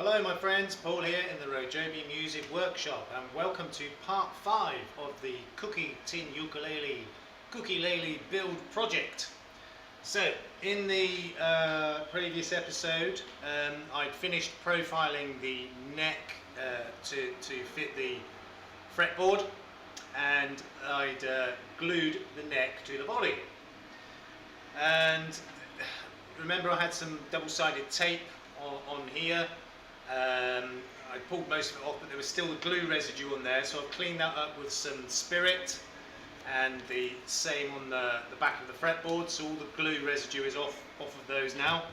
Hello my friends, Paul here in the RoJoBe Music Workshop, and welcome to part 5 of the Cookie Tin Ukulele Cookielele build project. So in the previous episode I'd finished profiling the neck to fit the fretboard, and I'd glued the neck to the body. And remember, I had some double-sided tape on here. I pulled most of it off, but there was still the glue residue on there, so I've cleaned that up with some spirit, and the same on the back of the fretboard, so all the glue residue is off of those now.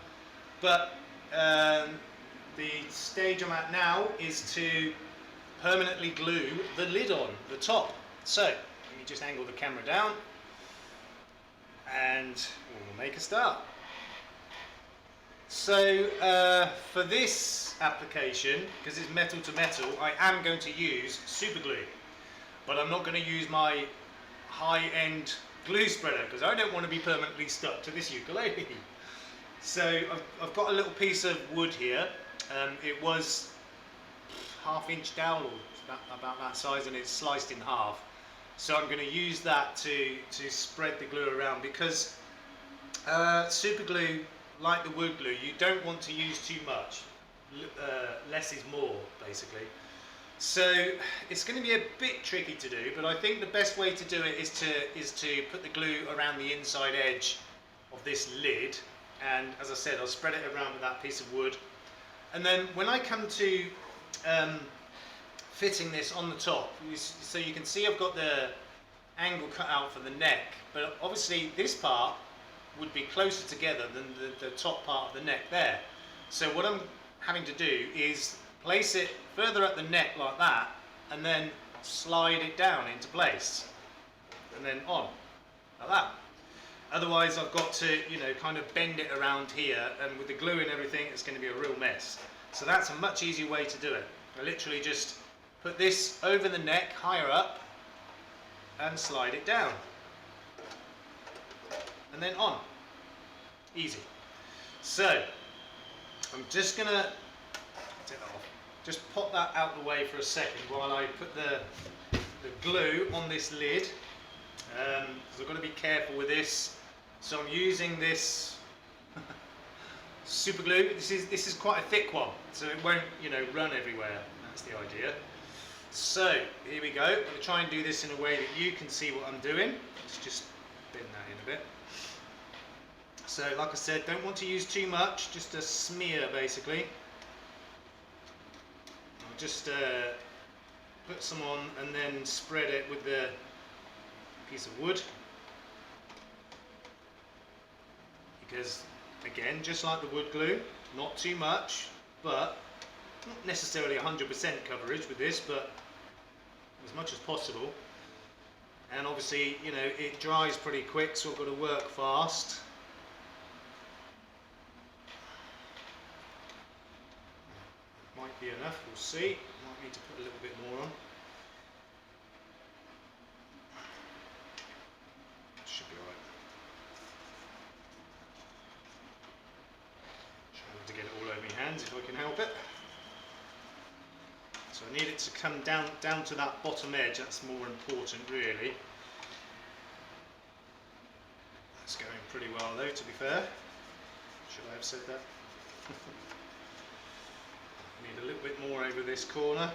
But the stage I'm at now is to permanently glue the lid on the top. So let me just angle the camera down and we'll make a start. So for this application, because it's metal to metal, I am going to use super glue, but I'm not going to use my high-end glue spreader because I don't want to be permanently stuck to this ukulele. So I've got a little piece of wood here. It was half-inch dowel, or about that size, and it's sliced in half. So I'm going to use that to spread the glue around, because super glue, like the wood glue, you don't want to use too much. Less is more, basically. So it's going to be a bit tricky to do, but I think the best way to do it is to put the glue around the inside edge of this lid, and as I said, I'll spread it around with that piece of wood. And then when I come to fitting this on the top, so you can see I've got the angle cut out for the neck, but obviously this part would be closer together than the top part of the neck there. So what I'm having to do is place it further up the neck like that, and then slide it down into place, and then on like that. Otherwise I've got to, you know, kind of bend it around here, and with the glue and everything it's going to be a real mess. So that's a much easier way to do it. I literally just put this over the neck higher up and slide it down, and then on. Easy. So I'm just gonna take that off. Just pop that out of the way for a second while I put the glue on this lid, because I've got to be careful with this. So I'm using this super glue. This is quite a thick one, so it won't, you know, run everywhere. That's the idea. So here we go. I'm going to try and do this in a way that you can see what I'm doing. Let's just bend that in a bit. So like I said, don't want to use too much, just a smear basically. I'll just put some on and then spread it with the piece of wood. Because again, just like the wood glue, not too much, but not necessarily 100% coverage with this, but as much as possible. And obviously, you know, it dries pretty quick, so I've got to work fast. Might be enough, we'll see. Might need to put a little bit more on. Should be alright. Trying to get it all over my hands if I can help it. So I need it to come down to that bottom edge. That's more important, really. That's going pretty well though, to be fair. Should I have said that? I need a little bit more over this corner. I know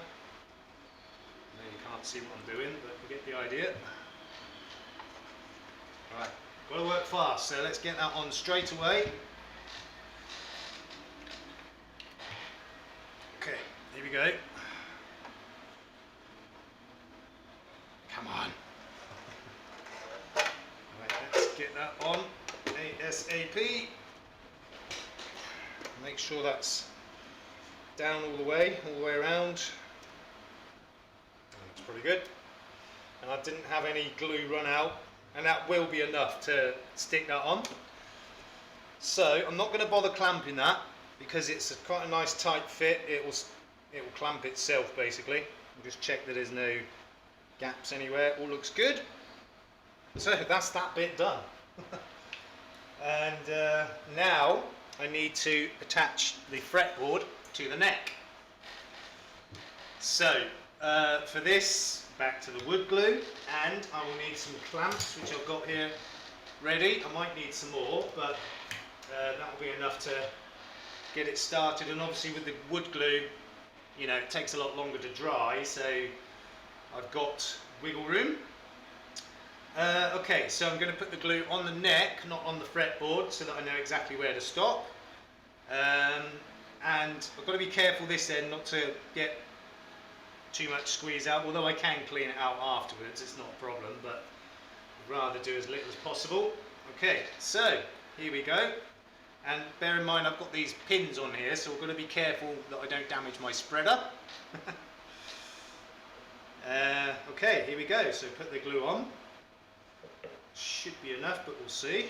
you can't see what I'm doing, but you get the idea. Alright, got to work fast, so let's get that on straight away. Okay, here we go. Come on. Alright, let's get that on ASAP. Make sure that's down all the way around. That's pretty good. And I didn't have any glue run out, and that will be enough to stick that on. So I'm not going to bother clamping that, because it's quite a nice tight fit. It will clamp itself basically. I'll just check that there's no gaps anywhere. All looks good. So that's that bit done. And now I need to attach the fretboard to the neck. So for this, back to the wood glue, and I will need some clamps, which I've got here ready. I might need some more, but that will be enough to get it started. And obviously with the wood glue, you know, it takes a lot longer to dry, so I've got wiggle room. Okay, so I'm going to put the glue on the neck, not on the fretboard, so that I know exactly where to stop. And I've got to be careful this end not to get too much squeeze out, although I can clean it out afterwards, it's not a problem, but I'd rather do as little as possible. Okay, so here we go. And bear in mind I've got these pins on here, so I've got to be careful that I don't damage my spreader. Okay, here we go. So put the glue on. Should be enough, but we'll see.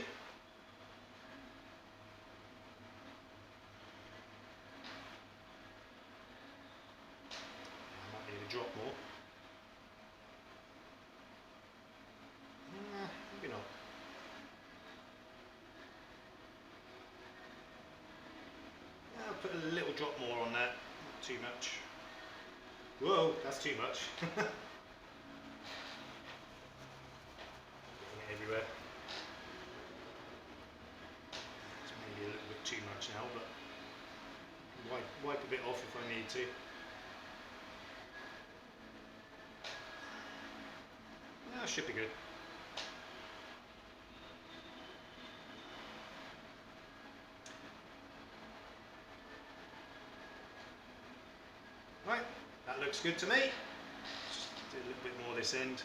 I might need a drop more. Maybe not. I'll put a little drop more on that, not too much. Whoa, that's too much. Getting it everywhere. It's maybe a little bit too much now, but wipe a bit off if I need to. That should be good. Right, that looks good to me. Just do a little bit more this end.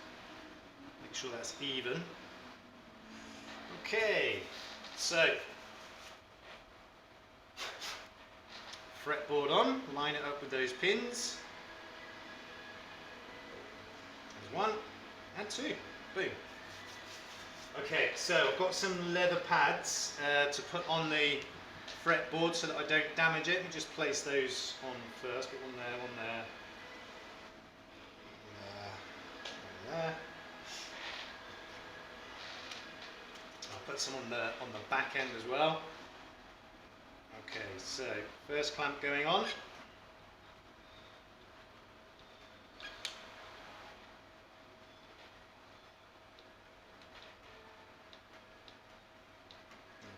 Make sure that's even. Okay, so fretboard on, line it up with those pins. There's one and two. Boom. Okay, so I've got some leather pads to put on the fretboard so that I don't damage it. Let me just place those on first. Put one there, one there, one there. I'll put some on the back end as well. Okay, so first clamp going on.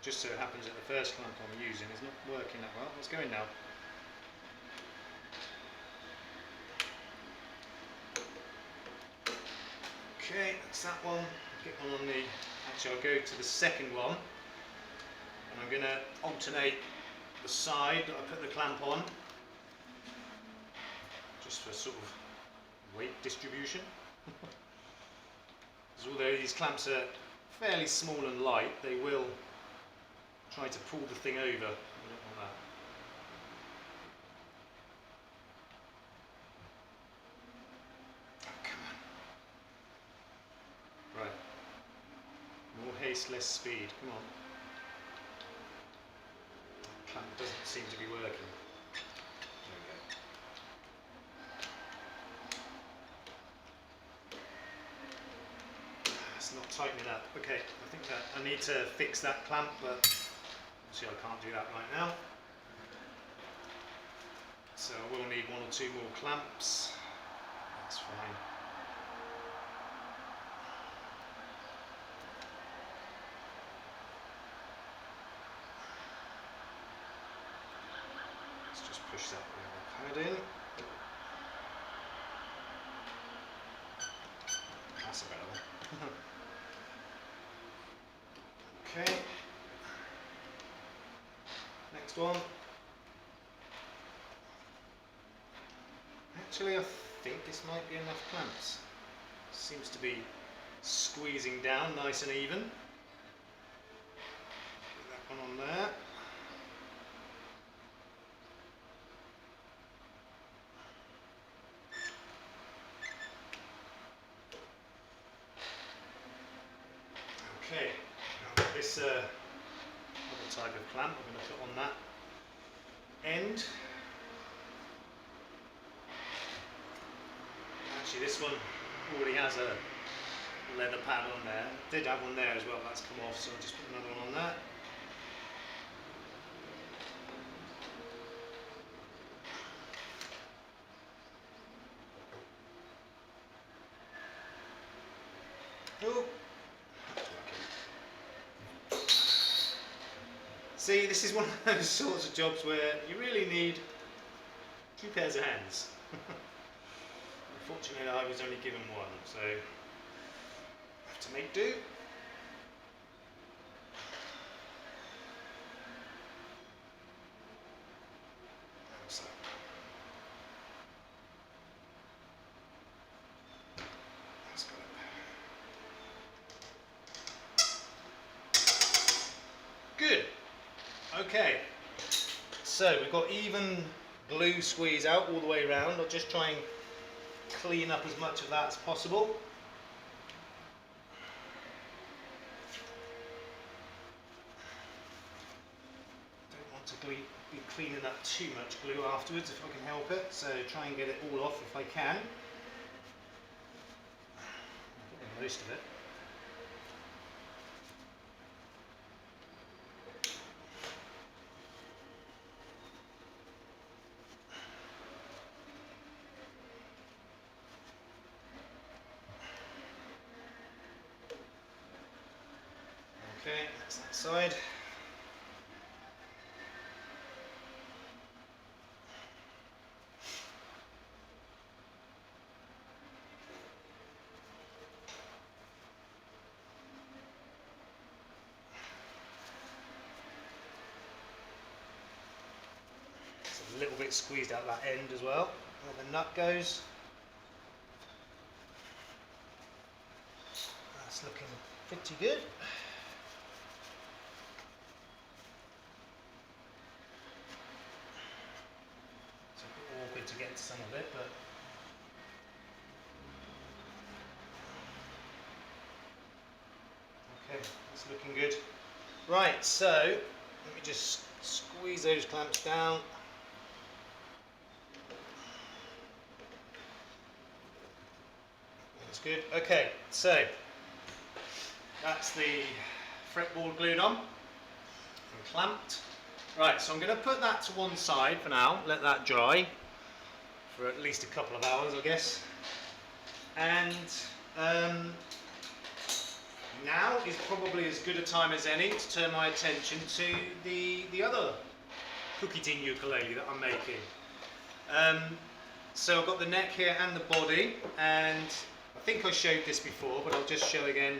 Just so it happens that the first clamp I'm using is not working that well. It's going now. Okay, that's that one. Get one on the. Actually, I'll go to the second one, and I'm going to alternate the side that I put the clamp on, just for sort of weight distribution. Because although these clamps are fairly small and light, they will try to pull the thing over. I don't want that. Oh, come on. Right. More haste, less speed. Come on. That clamp doesn't seem to be working. There we go. It's not tightening up. Okay, I think that I need to fix that clamp, but obviously I can't do that right now. So I will need one or two more clamps. That's fine. Let's just push that pad in. That's a better one. Okay. Next one. Actually, I think this might be enough clamps. Seems to be squeezing down nice and even. Put that one on there. Okay, now this other type of clamp I'm going to put on that end. Actually, this one already has a leather pad on there. It did have one there as well, but that's come off, so I'll just put another one on that. Ooh. See, this is one of those sorts of jobs where you really need 2 pairs of hands. Unfortunately, I was only given one, so I have to make do. So. That's got it. Good. Okay. So we've got even glue squeeze out all the way around. I'll just try and clean up as much of that as possible. Don't want to be cleaning up too much glue afterwards if I can help it, so try and get it all off if I can. I'm getting most of it. Okay, that's that side. It's a little bit squeezed out that end as well, where the nut goes. That's looking pretty good. Awkward to get to some of it, but okay, that's looking good. Right, so let me just squeeze those clamps down. That's good. Okay, so that's the fretboard glued on and clamped. Right, so I'm going to put that to one side for now, let that dry for at least a couple of hours, I guess. And now is probably as good a time as any to turn my attention to the other cookie tin ukulele that I'm making. So I've got the neck here and the body, and I think I showed this before, but I'll just show again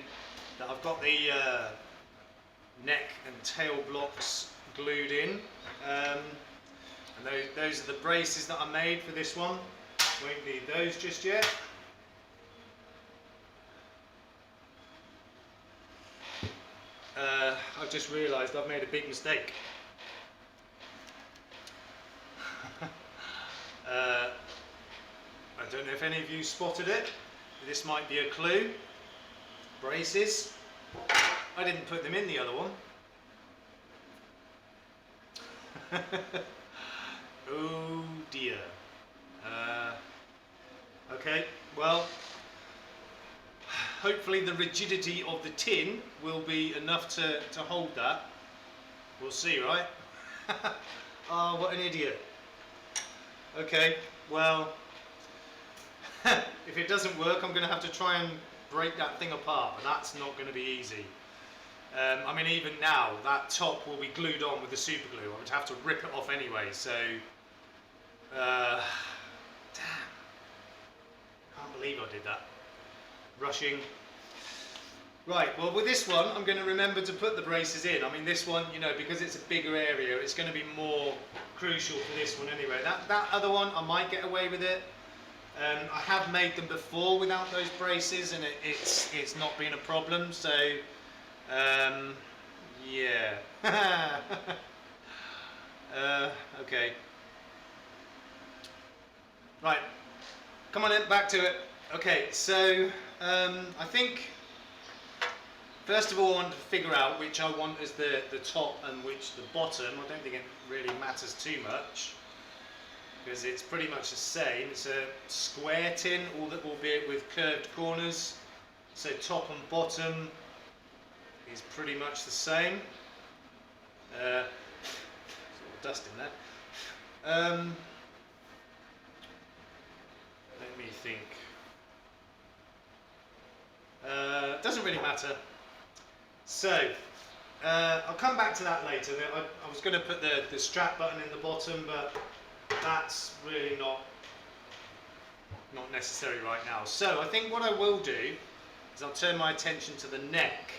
that I've got the neck and tail blocks glued in, and those are the braces that I made for this one. Won't need those just yet. I've just realised I've made a big mistake. I don't know if any of you spotted it. This might be a clue. Braces. I didn't put them in the other one. Oh dear. Okay, well, hopefully the rigidity of the tin will be enough to hold that. We'll see, right? Oh, what an idiot. Okay, well, if it doesn't work, I'm going to have to try and break that thing apart, and that's not going to be easy. I mean, even now, that top will be glued on with the super glue. I would have to rip it off anyway, so... damn. Can't believe I did that. Rushing. Right, well, with this one, I'm going to remember to put the braces in. I mean, this one, you know, because it's a bigger area, it's going to be more crucial for this one anyway. That other one, I might get away with it. I have made them before without those braces, and it's not been a problem, so... yeah. Okay. Right. Come on in, back to it. Okay, so I think first of all I want to figure out which I want as the top and which the bottom. I don't think it really matters too much because it's pretty much the same. It's a square tin, albeit with curved corners. So top and bottom is pretty much the same. Sort of dust in there. Let me think. Doesn't doesn't really matter. So I'll come back to that later. I was going to put the strap button in the bottom, but that's really not necessary right now. So I think what I will do is I'll turn my attention to the neck.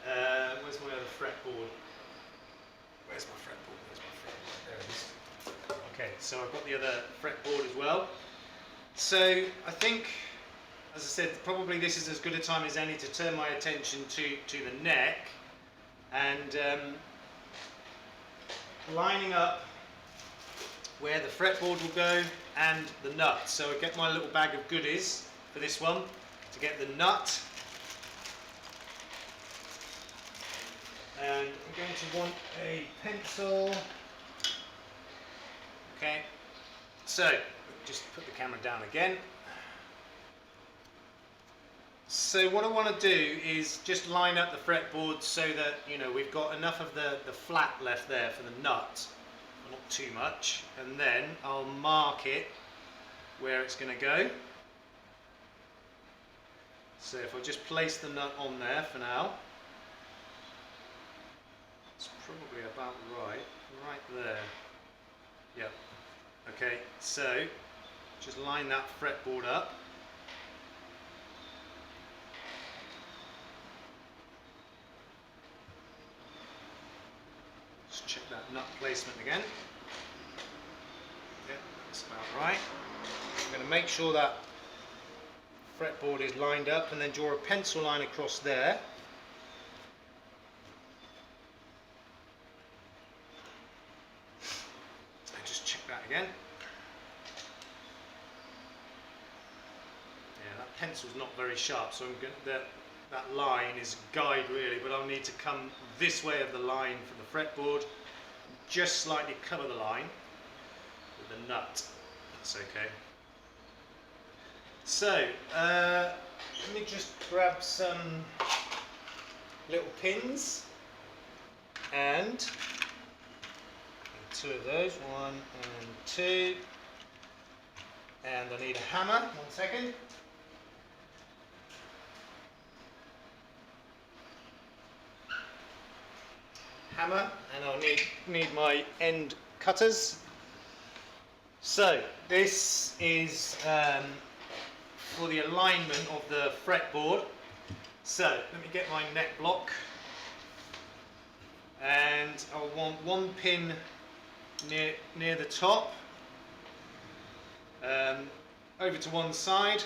Where's my other fretboard? Where's my fretboard? There it is. Okay, so I've got the other fretboard as well. So I think, as I said, probably this is as good a time as any to turn my attention to the neck and lining up where the fretboard will go and the nut. So I get my little bag of goodies for this one to get the nut. And I'm going to want a pencil. Okay, so just put the camera down again. So what I want to do is just line up the fretboard so that, you know, we've got enough of the flat left there for the nut, not too much, and then I'll mark it where it's going to go. So if I just place the nut on there for now, it's probably about right there. Yep. Okay, so just line that fretboard up. Just check that nut placement again. Yep, that's about right. I'm going to make sure that fretboard is lined up and then draw a pencil line across there. Again. Yeah, that pencil's not very sharp, so I'm going that line is a guide really, but I'll need to come this way of the line for the fretboard, just slightly cover the line with the nut. That's okay. So let me just grab some little pins and two of those, 1 and 2, and I need a hammer. 1 second. Hammer, and I'll need my end cutters. So this is for the alignment of the fretboard. So let me get my neck block, and I'll want one pin near the top, over to one side,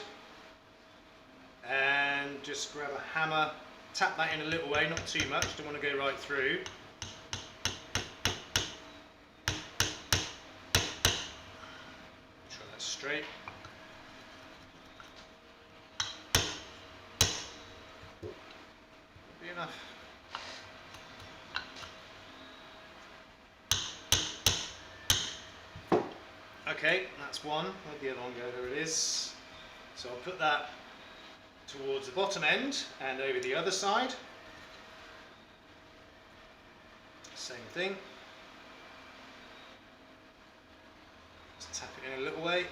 and just grab a hammer, tap that in a little way, not too much, don't want to go right through. Try that straight. Be enough. Okay, that's one. Where'd the other one go? There it is. So I'll put that towards the bottom end and over the other side. Same thing. Just tap it in a little way.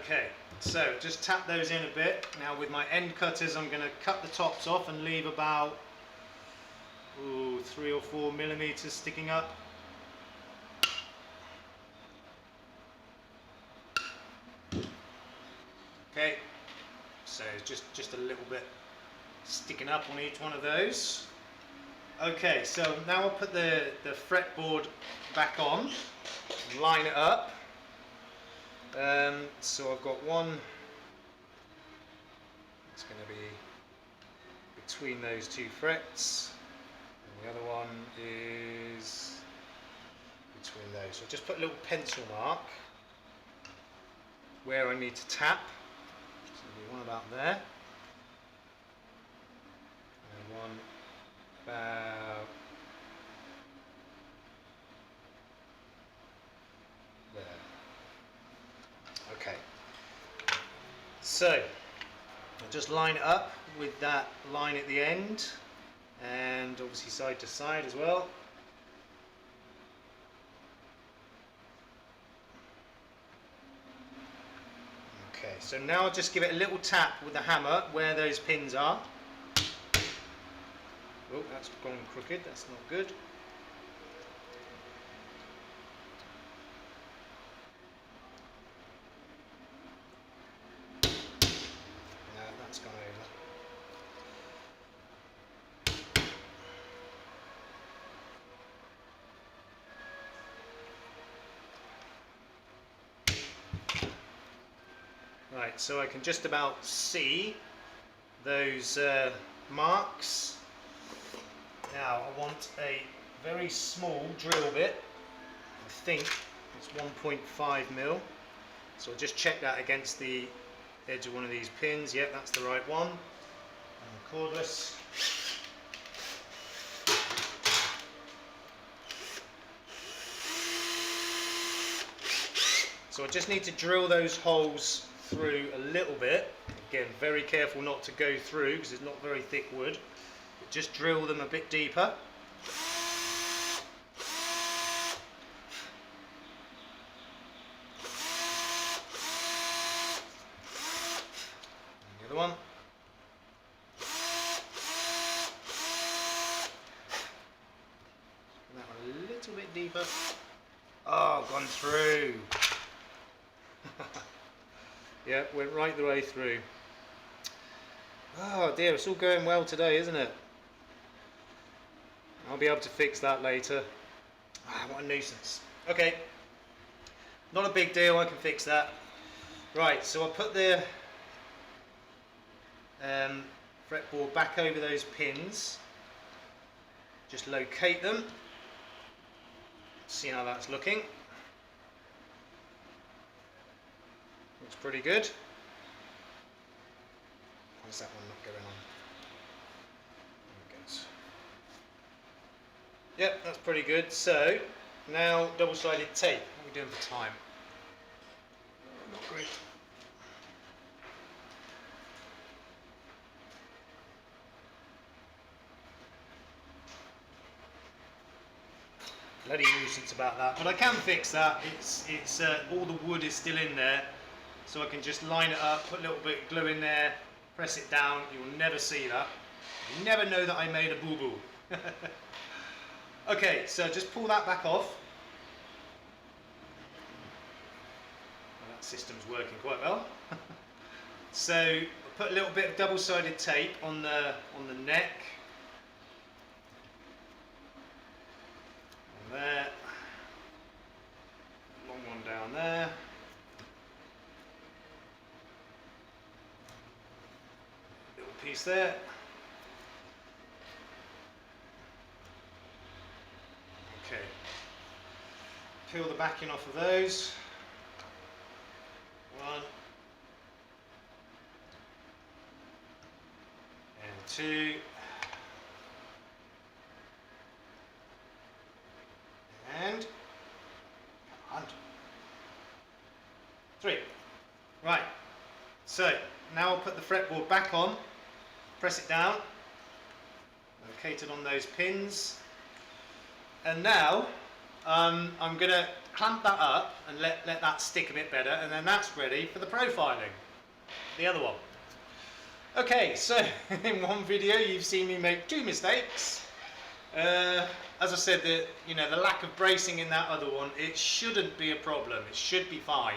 Okay, so just tap those in a bit. Now with my end cutters I'm going to cut the tops off and leave about 3 or 4 millimeters sticking up. Okay, so just a little bit sticking up on each one of those. Okay, so now I'll put the fretboard back on and line it up. So I've got one, it's going to be between those two frets, and the other one is between those. So just put a little pencil mark where I need to tap. So there'll be one about there, and one about there. Okay, so I'll just line it up with that line at the end, and obviously side to side as well. Okay, so now I'll just give it a little tap with the hammer where those pins are. Oh, that's gone crooked, that's not good. Yeah, that's gone over. Right, so I can just about see those marks. Now I want a very small drill bit. I think it's 1.5mm. So I'll just check that against the edge of one of these pins. Yep, that's the right one. And cordless. So I just need to drill those holes through a little bit. Again, very careful not to go through because it's not very thick wood. But just drill them a bit deeper. And the other one. And that one a little bit deeper. Oh, gone through. Yeah, went right the way through. Oh dear, it's all going well today, isn't it? I'll be able to fix that later. Ah, what a nuisance. Okay, not a big deal, I can fix that. Right, so I'll put the fretboard back over those pins. Just locate them. See how that's looking. Looks pretty good. Why's that one not going on? There it goes. Yep, that's pretty good. So, now double-sided tape. What are we doing for time? Not great. Bloody nuisance about that, but I can fix that. It's all the wood is still in there. So I can just line it up, put a little bit of glue in there, press it down. You'll never see that. You never know that I made a boo-boo. Okay, so just pull that back off. Well, that system's working quite well. So I'll put a little bit of double-sided tape on the neck. And there. Long one down there. Piece there. Okay. Peel the backing off of those. One. And two. And three. Right. So now I'll put the fretboard back on. Press it down, located on those pins, and now I'm going to clamp that up and let that stick a bit better, and then that's ready for the profiling, the other one. Okay, so in one video you've seen me make two mistakes. As I said, the lack of bracing in that other one, it shouldn't be a problem, it should be fine.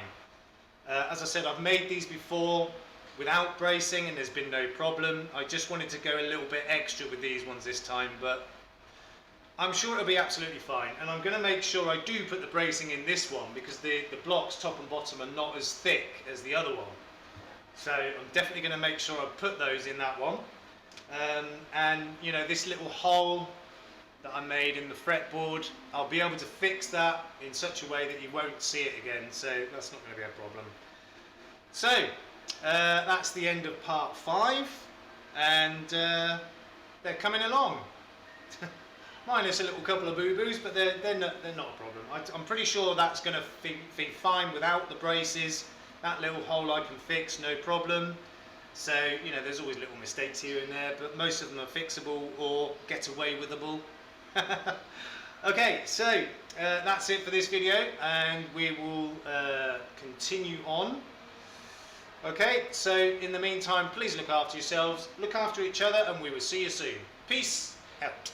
As I said, I've made these before without bracing and there's been no problem. I just wanted to go a little bit extra with these ones this time, but I'm sure it'll be absolutely fine. And I'm going to make sure I do put the bracing in this one because the blocks top and bottom are not as thick as the other one. So I'm definitely going to make sure I put those in that one. And you know, this little hole that I made in the fretboard, I'll be able to fix that in such a way that you won't see it again, so that's not going to be a problem. So that's the end of part 5, and they're coming along. Minus a little couple of boo-boos, but they're not a problem. I'm pretty sure that's going to be fine without the braces. That little hole I can fix, no problem. So, you know, there's always little mistakes here and there, but most of them are fixable or get away withable. Okay, so that's it for this video, and we will continue on. Okay, so in the meantime, please look after yourselves, look after each other, and we will see you soon. Peace out.